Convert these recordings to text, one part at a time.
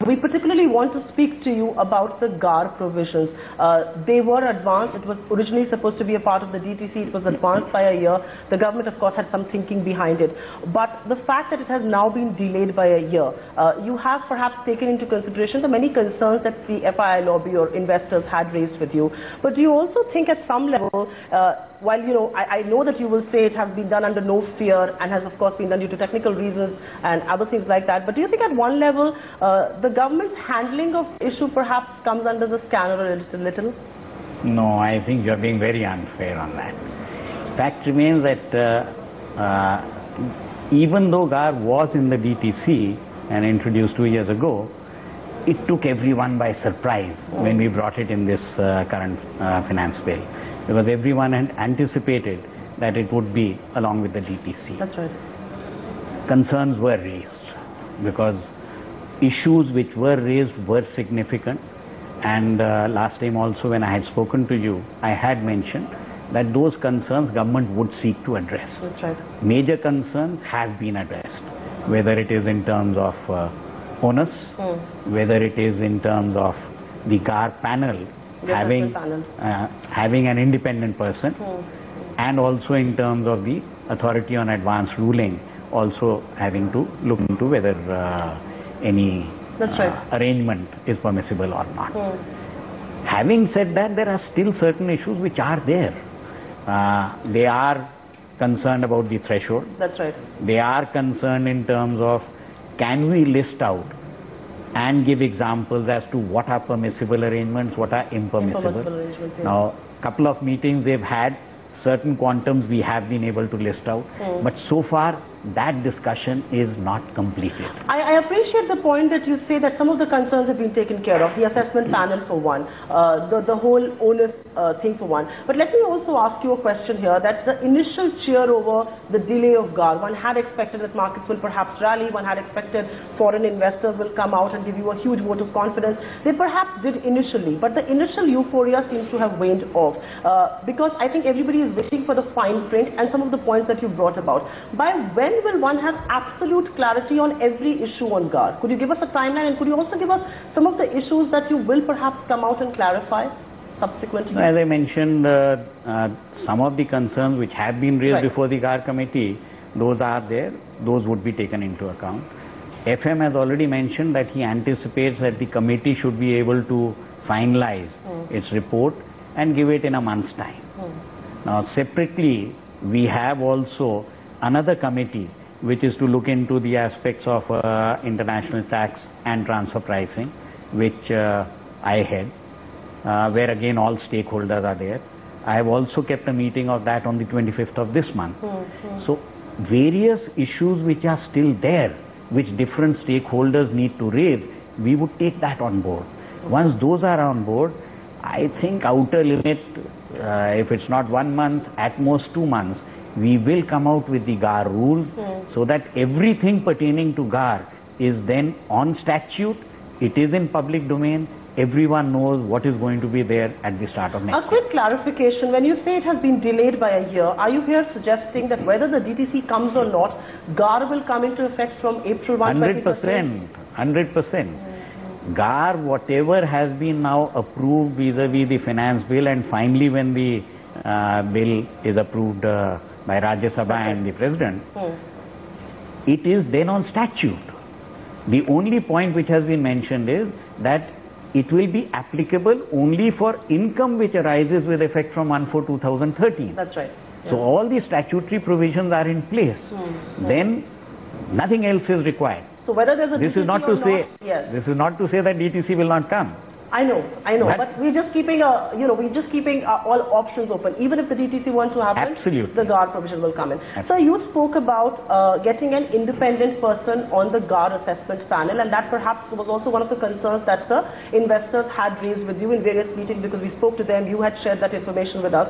We particularly want to speak to you about the GAAR provisions. They were advanced. It was originally supposed to be a part of the DTC. It was advanced by a year. The government, of course, had some thinking behind it. But the fact that it has now been delayed by a year, you have perhaps taken into consideration the many concerns that the FII lobby or investors had raised with you. But do you also think at some level, while I know that you will say it has been done under no fear and has of course been done due to technical reasons and other things like that, but do you think at one level the government's handling of issue perhaps comes under the scanner a little? No, I think you're being very unfair on that. Fact remains that even though GAAR was in the DTC and introduced 2 years ago, it took everyone by surprise when we brought it in this current finance bill, because everyone had anticipated that it would be along with the DTC. That's right. Concerns were raised because issues which were raised were significant, and last time also when I had spoken to you, I had mentioned that those concerns government would seek to address. That's right. Major concerns have been addressed, whether it is in terms of onus, whether it is in terms of the GAAR panel having an independent person, and also in terms of the authority on advance ruling also having to look into whether any arrangement is permissible or not. Having said that, there are still certain issues which are there. They are concerned about the threshold. That's right. They are concerned in terms of, can we list out and give examples as to what are permissible arrangements, what are impermissible. Arrangements, yeah. Now, couple of meetings they've had, certain quantums we have been able to list out, but so far that discussion is not completed. I appreciate the point that you say that some of the concerns have been taken care of, the assessment panel for one, the whole onus thing for one. But let me also ask you a question here, that the initial cheer over the delay of GAAR, one had expected that markets will perhaps rally, one had expected foreign investors will come out and give you a huge vote of confidence. They perhaps did initially, but the initial euphoria seems to have waned off, because I think everybody is waiting for the fine print and some of the points that you brought about. By when will one have absolute clarity on every issue on GAAR? Could you give us a timeline, and could you also give us some of the issues that you will perhaps come out and clarify subsequently? As I mentioned, some of the concerns which have been raised before the GAAR committee, those are there, those would be taken into account. FM has already mentioned that he anticipates that the committee should be able to finalize its report and give it in a month's time. Now separately, we have also another committee which is to look into the aspects of international tax and transfer pricing, which I head, where again all stakeholders are there. I have also kept a meeting of that on the 25th of this month. So various issues which are still there, which different stakeholders need to raise, we would take that on board. Once those are on board, I think outer limit, if it's not 1 month, at most 2 months, we will come out with the GAAR rules, so that everything pertaining to GAAR is then on statute, it is in public domain, everyone knows what is going to be there at the start of next year. A quick clarification, when you say it has been delayed by a year, are you here suggesting that whether the DTC comes or not, GAAR will come into effect from April 1, 100%, 100%. GAAR, whatever has been now approved vis-a-vis the finance bill, and finally when the bill is approved by Rajya Sabha and the President, it is then on statute. The only point which has been mentioned is that it will be applicable only for income which arises with effect from 1/4/2013. That's right. So all the statutory provisions are in place. Then nothing else is required. So whether there's a this DTC is not or to say yes. This is not to say that DTC will not come. I know, but we're just keeping all options open. Even if the DTC wants to happen, absolutely, the GAAR provision will come in. So you spoke about getting an independent person on the GAAR assessment panel, and that perhaps was also one of the concerns that the investors had raised with you in various meetings, because we spoke to them, you had shared that information with us.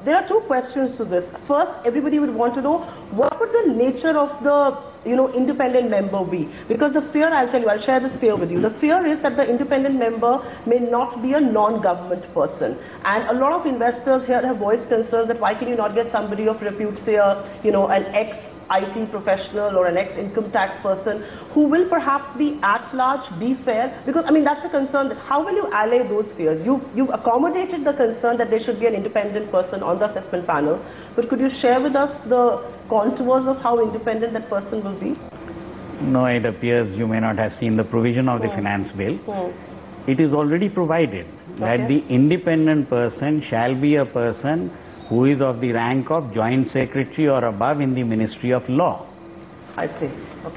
There are two questions to this. First, everybody would want to know, what would the nature of the independent member be? Because the fear, I'll tell you, I'll share this fear with you. The fear is that the independent member may not be a non-government person. And a lot of investors here have voiced concerns that why can you not get somebody of repute, say, an ex ex-IT professional or an ex-income tax person who will perhaps be at large, be fair? Because, I mean, that's a concern. That how will you allay those fears? You've accommodated the concern that there should be an independent person on the assessment panel, but could you share with us the contours of how independent that person will be? No, it appears you may not have seen the provision of the finance bill. It is already provided that the independent person shall be a person who is of the rank of Joint Secretary or above in the Ministry of Law. I see.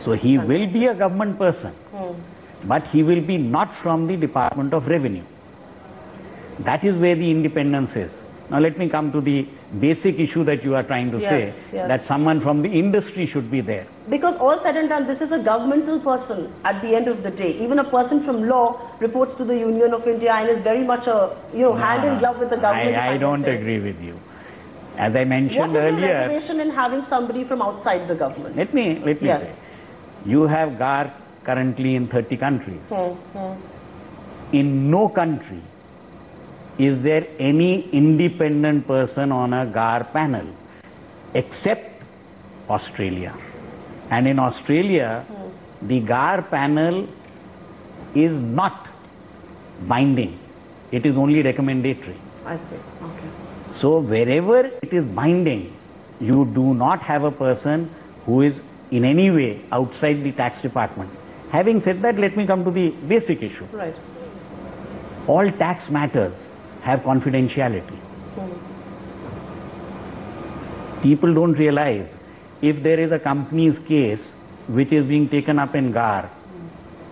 So he will be a government person, but he will be not from the Department of Revenue. That is where the independence is. Now let me come to the basic issue that you are trying to say, that someone from the industry should be there. Because all said and done, this is a governmental person at the end of the day. Even a person from law reports to the Union of India and is very much a, hand in glove with the government. I don't agree with you. As I mentioned earlier... What is the reservation in having somebody from outside the government? Let me say, you have GAAR currently in 30 countries. In no country is there any independent person on a GAAR panel except Australia. And in Australia, the GAAR panel is not binding. It is only recommendatory. I see. Okay. So wherever it is binding, you do not have a person who is in any way outside the tax department. Having said that, let me come to the basic issue. Right. All tax matters have confidentiality. People don't realize if there is a company's case which is being taken up in GAAR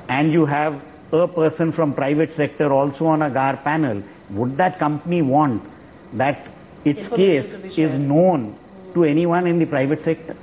and you have a person from private sector also on a GAAR panel, would that company want that its case is known to anyone in the private sector?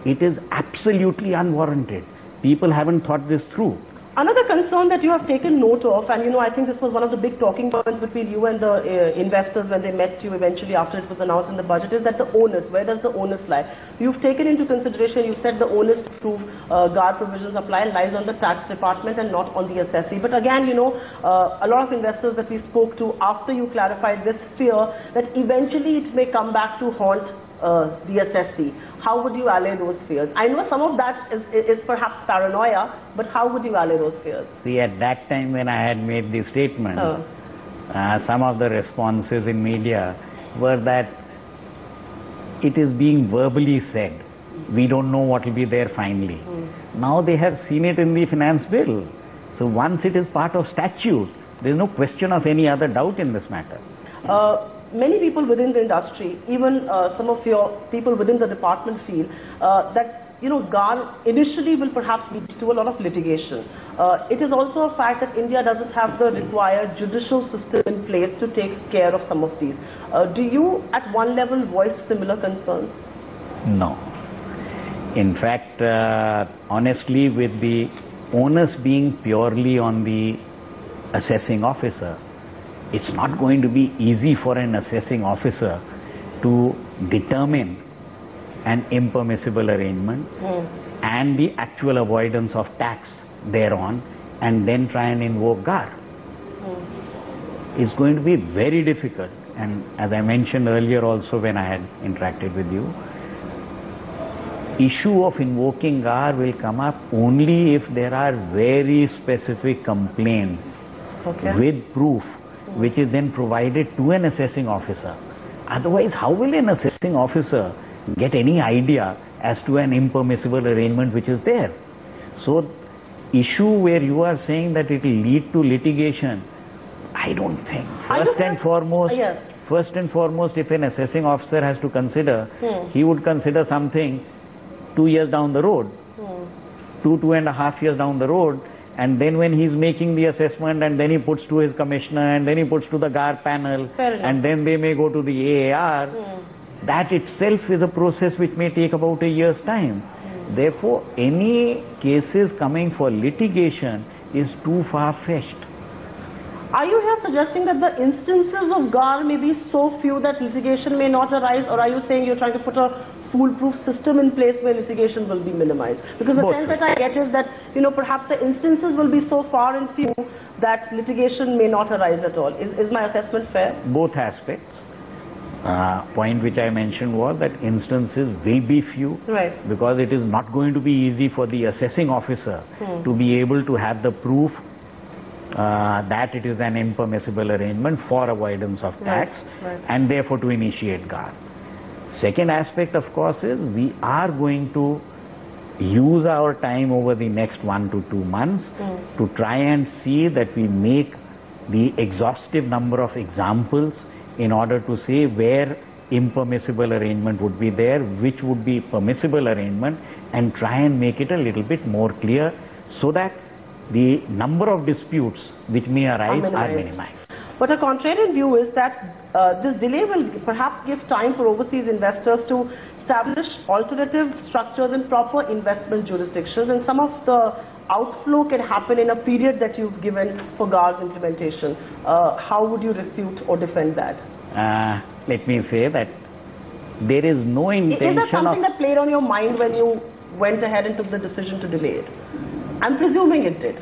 It is absolutely unwarranted. People haven't thought this through. Another concern that you have taken note of, and I think this was one of the big talking points between you and the investors when they met you eventually after it was announced in the budget, is that the onus, where does the onus lie? You've taken into consideration, you said the onus to prove GAAR provisions apply lies on the tax department and not on the assessee. But again, a lot of investors that we spoke to after you clarified this fear that eventually it may come back to haunt the assessee. How would you allay those fears? I know some of that is perhaps paranoia, but how would you allay those fears? See, at that time when I had made the statement, some of the responses in media were that it is being verbally said. We don't know what will be there finally. Now they have seen it in the finance bill. So once it is part of statute, there is no question of any other doubt in this matter. Many people within the industry, even some of your people within the department feel that GAAR initially will perhaps lead to a lot of litigation. It is also a fact that India doesn't have the required judicial system in place to take care of some of these. Do you at one level voice similar concerns? No. In fact, honestly, with the onus being purely on the assessing officer, it's not going to be easy for an assessing officer to determine an impermissible arrangement and the actual avoidance of tax thereon and then try and invoke GAAR. It's going to be very difficult, and as I mentioned earlier also when I had interacted with you, issue of invoking GAAR will come up only if there are very specific complaints with proof which is then provided to an assessing officer. Otherwise, how will an assessing officer get any idea as to an impermissible arrangement which is there? So, issue where you are saying that it will lead to litigation, I don't think. First and foremost, if an assessing officer has to consider, he would consider something 2 years down the road, 2.5 years down the road, and then when he's making the assessment and then he puts to his commissioner and then he puts to the GAAR panel and then they may go to the AAR, that itself is a process which may take about a year's time. Therefore, any cases coming for litigation is too far-fetched. Are you here suggesting that the instances of GAAR may be so few that litigation may not arise, or are you saying you're trying to put a foolproof system in place where litigation will be minimized? Because the sense that I get is that, perhaps the instances will be so far and few that litigation may not arise at all. Is my assessment fair? Both aspects. point which I mentioned was that instances will be few, right, because it is not going to be easy for the assessing officer to be able to have the proof that it is an impermissible arrangement for avoidance of tax, right. And therefore to initiate GAAR. Second aspect, of course, is we are going to use our time over the next 1 to 2 months to try and see that we make the exhaustive number of examples in order to say where impermissible arrangement would be there, which would be permissible arrangement, and try and make it a little bit more clear so that the number of disputes which may arise are minimized. But a contrarian view is that this delay will perhaps give time for overseas investors to establish alternative structures in proper investment jurisdictions, and some of the outflow can happen in a period that you've given for GAAR's implementation. How would you refute or defend that? Let me say that there is no intention. Is that something that played on your mind when you went ahead and took the decision to delay it? I'm presuming it did.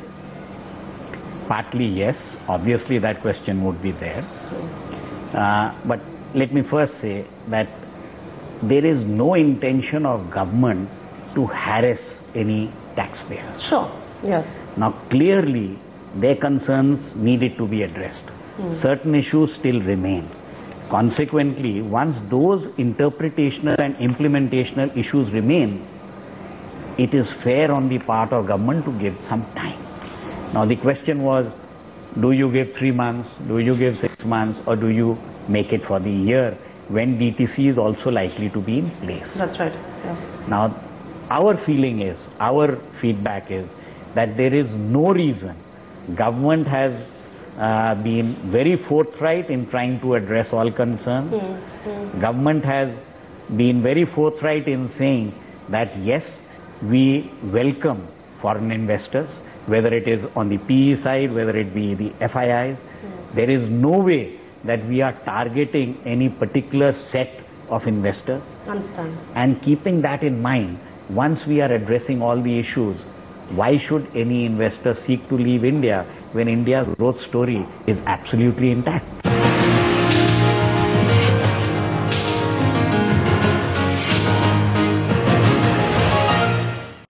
Partly yes, obviously that question would be there. But let me first say that there is no intention of government to harass any taxpayers. Sure, yes. Now clearly their concerns needed to be addressed. Certain issues still remain. Consequently, once those interpretational and implementational issues remain, it is fair on the part of government to give some time. Now the question was, do you give 3 months, do you give 6 months, or do you make it for the year when DTC is also likely to be in place? That's right, yes. Now our feeling is, our feedback is that there is no reason. Government has been very forthright in trying to address all concerns. Government has been very forthright in saying that yes, we welcome foreign investors, whether it is on the PE side, whether it be the FIIs. There is no way that we are targeting any particular set of investors. Understand. And keeping that in mind, once we are addressing all the issues, why should any investor seek to leave India when India's growth story is absolutely intact?